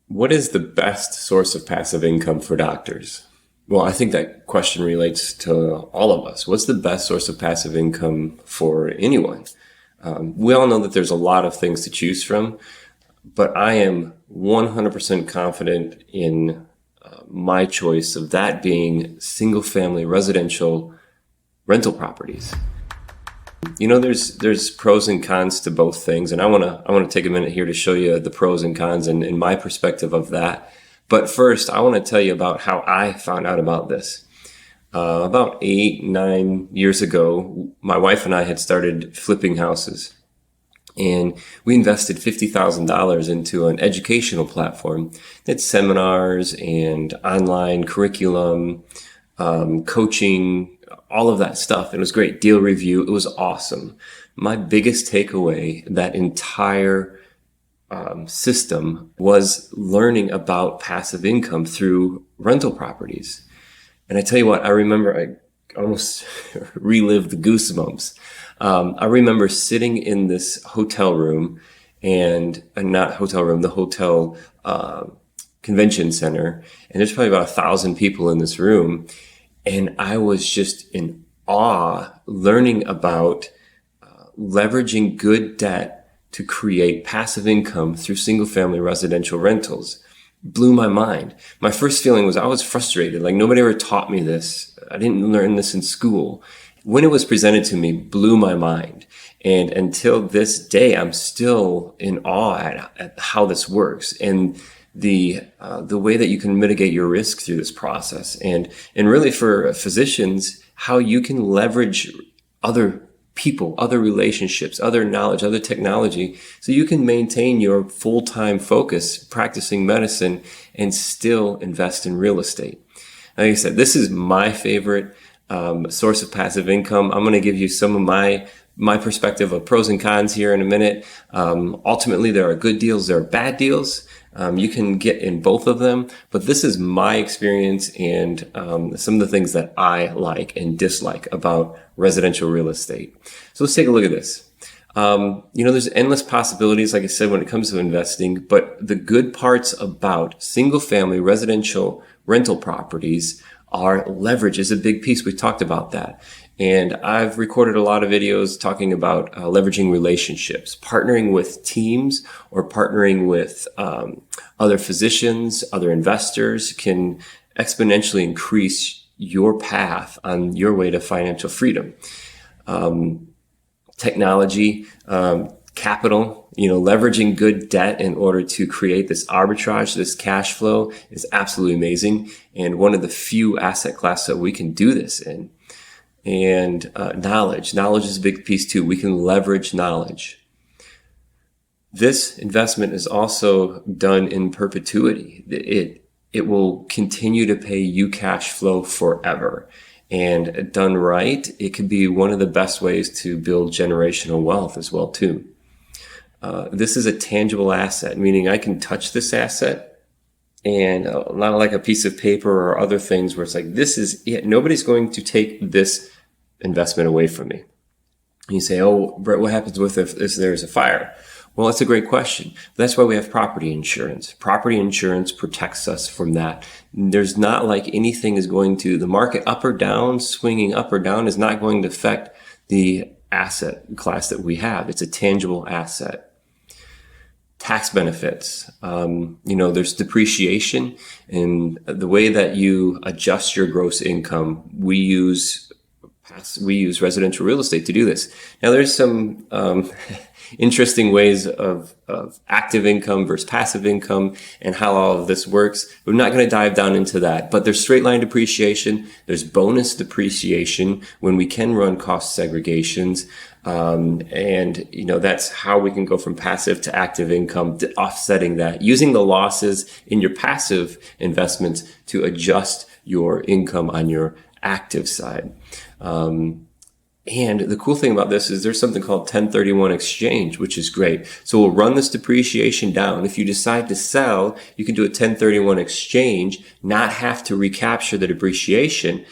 What is the best source of passive income for doctors? Well, I think that question relates to all of us. What's the best source of passive income for anyone? We all know that there's a lot of things to choose from, but I am 100% confident in my choice of that being single-family residential rental properties. You know, there's pros and cons to both things, and I wanna take a minute here to show you the pros and cons and my perspective of that. But first, I want to tell you about how I found out about this. About 8, 9 years ago, my wife and I had started flipping houses, and we invested $50,000 into an educational platform that seminars and online curriculum, coaching, all of that stuff. It was great. Deal review. It was awesome. My biggest takeaway, that entire system, was learning about passive income through rental properties. And I tell you what, I remember I almost relived the goosebumps. I remember sitting in this hotel room and not hotel room, the hotel convention center. And there's probably about 1,000 people in this room. And I was just in awe learning about leveraging good debt to create passive income through single-family residential rentals. Blew my mind. My first feeling was I was frustrated. Like, nobody ever taught me this. I didn't learn this in school. When it was presented to me, blew my mind. And until this day, I'm still in awe at how this works. And the way that you can mitigate your risk through this process, and really for physicians, how you can leverage other people, other relationships, other knowledge, other technology, so you can maintain your full-time focus practicing medicine and still invest in real estate. Like I said, this is my favorite source of passive income. I'm going to give you some of my perspective of pros and cons here in a minute. Ultimately, there are good deals, there are bad deals. You can get in both of them, but this is my experience and some of the things that I like and dislike about residential real estate. So let's take a look at this. There's endless possibilities, like I said, when it comes to investing, but the good parts about single-family residential rental properties are leverage is a big piece. We talked about that. And I've recorded a lot of videos talking about leveraging relationships, partnering with teams or partnering with other physicians, other investors can exponentially increase your path on your way to financial freedom. Technology, capital, leveraging good debt in order to create this arbitrage, this cash flow is absolutely amazing. And one of the few asset classes that we can do this in. And knowledge is a big piece too. We can leverage knowledge. This investment is also done in perpetuity. It will continue to pay you cash flow forever. And done right, it could be one of the best ways to build generational wealth as well too. This is a tangible asset, meaning I can touch this asset. And not like a piece of paper or other things where it's like, this is it. Nobody's going to take this investment away from me. And you say, oh, Brett, what happens with if there's a fire? Well, that's a great question. That's why we have property insurance. Property insurance protects us from that. There's not like anything is going to, the market up or down, swinging up or down is not going to affect the asset class that we have. It's a tangible asset. Tax benefits. There's depreciation, and the way that you adjust your gross income, we use residential real estate to do this. Now, there's some interesting ways of active income versus passive income and how all of this works. We're not going to dive down into that, but there's straight line depreciation. There's bonus depreciation when we can run cost segregations. That's how we can go from passive to active income, offsetting that, using the losses in your passive investments to adjust your income on your active side. And the cool thing about this is there's something called 1031 exchange, which is great. So we'll run this depreciation down. If you decide to sell, you can do a 1031 exchange, not have to recapture the depreciation,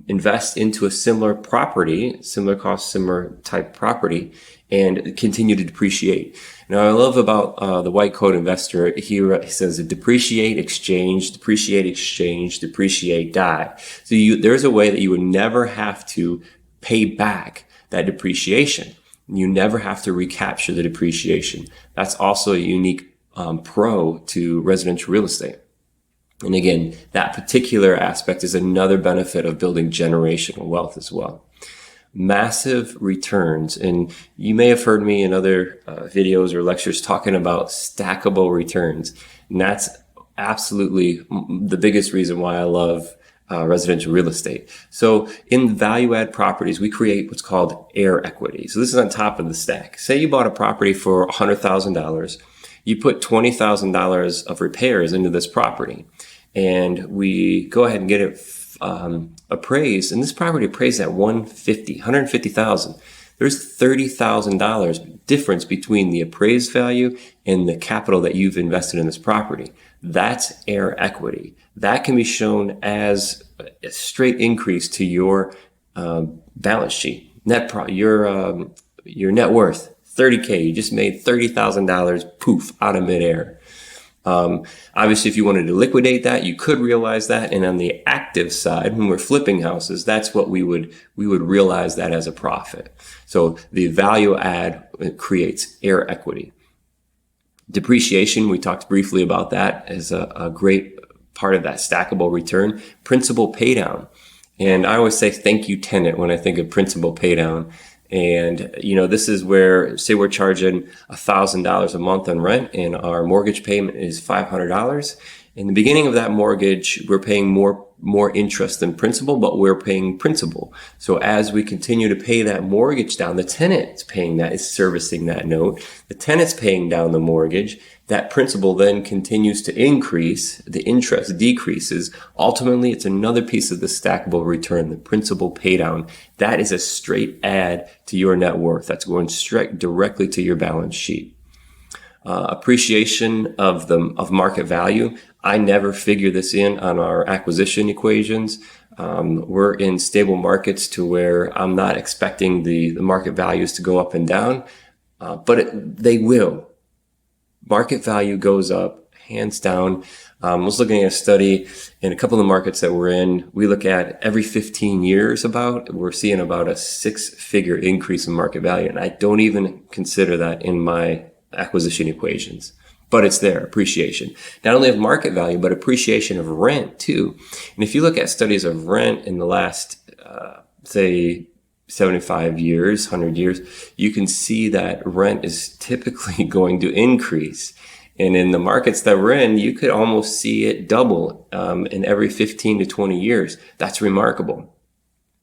invest into a similar property, similar cost, similar type property, and continue to depreciate. Now, I love about the white coat investor, he says depreciate, exchange, depreciate, exchange, depreciate, die. So there's a way that you would never have to pay back that depreciation. You never have to recapture the depreciation. That's also a unique pro to residential real estate. And again, that particular aspect is another benefit of building generational wealth as well. Massive returns. And you may have heard me in other videos or lectures talking about stackable returns. And that's absolutely the biggest reason why I love residential real estate. So in value add properties, we create what's called air equity. So this is on top of the stack. Say you bought a property for $100,000. You put $20,000 of repairs into this property, and we go ahead and get it appraised, and this property appraised at $150,000. There's $30,000 difference between the appraised value and the capital that you've invested in this property. That's air equity. That can be shown as a straight increase to your balance sheet. Your net worth, $30K. You just made $30,000 poof out of midair. Obviously, if you wanted to liquidate that, you could realize that. And on the active side, when we're flipping houses, that's what we would realize that as a profit. So the value add creates air equity. Depreciation, we talked briefly about that as a great part of that stackable return. Principal pay down. And I always say thank you tenant when I think of principal pay down. And, this is where, say we're charging $1,000 a month on rent and our mortgage payment is $500. In the beginning of that mortgage, we're paying more interest than principal, but we're paying principal. So as we continue to pay that mortgage down, the tenant's paying that, is servicing that note. The tenant's paying down the mortgage. That principal then continues to increase. The interest decreases. Ultimately, it's another piece of the stackable return, the principal pay down. That is a straight add to your net worth. That's going straight directly to your balance sheet. Appreciation of market value. I never figure this in on our acquisition equations. We're in stable markets to where I'm not expecting the market values to go up and down, but they will. Market value goes up, hands down. I was looking at a study in a couple of the markets that we're in. We look at every 15 years we're seeing about a 6-figure increase in market value. And I don't even consider that in my acquisition equations, but it's there, appreciation. Not only of market value, but appreciation of rent too. And if you look at studies of rent in the last, say, 75 years, 100 years, you can see that rent is typically going to increase. And in the markets that we're in, you could almost see it double in every 15 to 20 years. That's remarkable.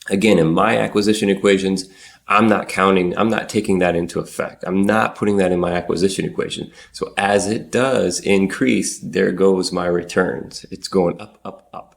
Again, in my acquisition equations, I'm not taking that into effect. I'm not putting that in my acquisition equation. So as it does increase, there goes my returns. It's going up, up, up.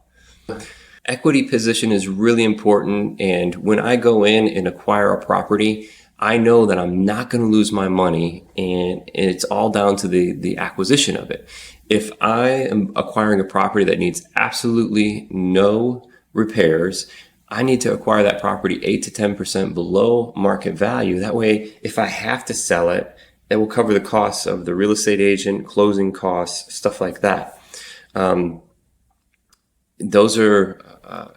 Equity position is really important. And when I go in and acquire a property, I know that I'm not going to lose my money, and it's all down to the acquisition of it. If I am acquiring a property that needs absolutely no repairs, I need to acquire that property 8 to 10% below market value. That way, if I have to sell it, it will cover the costs of the real estate agent, closing costs, stuff like that. Those are,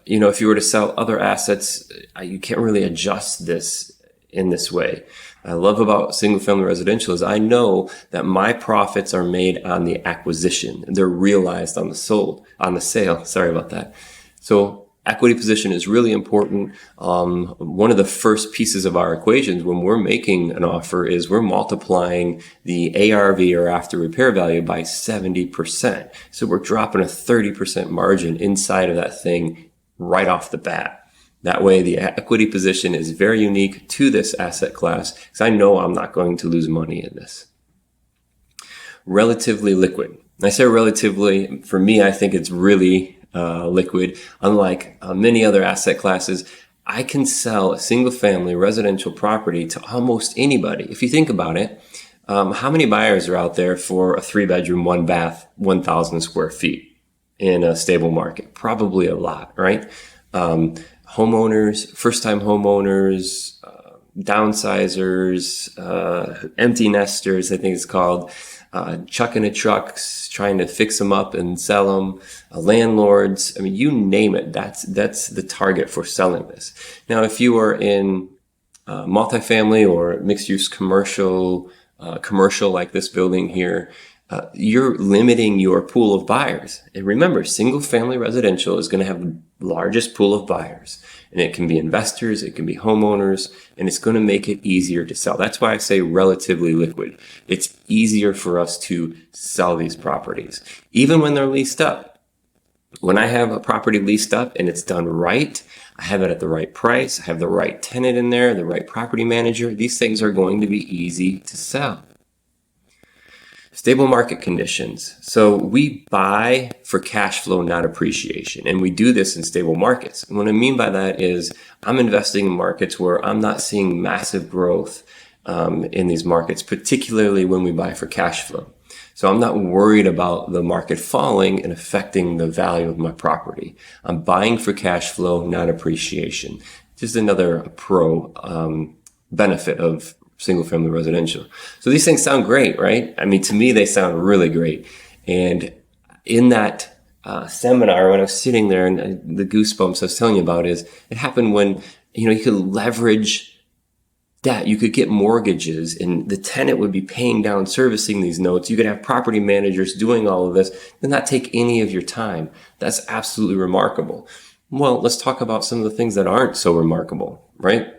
if you were to sell other assets, you can't really adjust this in this way. I love about single family residential is I know that my profits are made on the acquisition. They're realized on the sale. Sorry about that. So equity position is really important. One of the first pieces of our equations when we're making an offer is we're multiplying the ARV or after repair value by 70%. So we're dropping a 30% margin inside of that thing right off the bat. That way the equity position is very unique to this asset class because I know I'm not going to lose money in this. Relatively liquid. I say relatively, for me, I think it's really liquid. Unlike many other asset classes, I can sell a single family residential property to almost anybody. If you think about it, how many buyers are out there for a 3-bedroom, 1-bath, 1,000 square feet in a stable market? Probably a lot, right? Homeowners, first-time homeowners, downsizers, empty nesters, I think it's called, chucking in trucks, trying to fix them up and sell them, landlords. I mean, you name it. That's the target for selling this. Now, if you are in multifamily or mixed use commercial like this building here, you're limiting your pool of buyers. And remember, single family residential is going to have the largest pool of buyers. And it can be investors, it can be homeowners, and it's going to make it easier to sell. That's why I say relatively liquid. It's easier for us to sell these properties, even when they're leased up. When I have a property leased up and it's done right, I have it at the right price, I have the right tenant in there, the right property manager, these things are going to be easy to sell. Stable market conditions. So we buy for cash flow, not appreciation. And we do this in stable markets. And what I mean by that is I'm investing in markets where I'm not seeing massive growth in these markets, particularly when we buy for cash flow. So I'm not worried about the market falling and affecting the value of my property. I'm buying for cash flow, not appreciation. Just another benefit of single family residential. So these things sound great, right? I mean, to me, they sound really great. And in that seminar, when I was sitting there, and the goosebumps I was telling you about is it happened when, you could leverage debt. You could get mortgages and the tenant would be paying down, servicing these notes. You could have property managers doing all of this and not take any of your time. That's absolutely remarkable. Well, let's talk about some of the things that aren't so remarkable, right?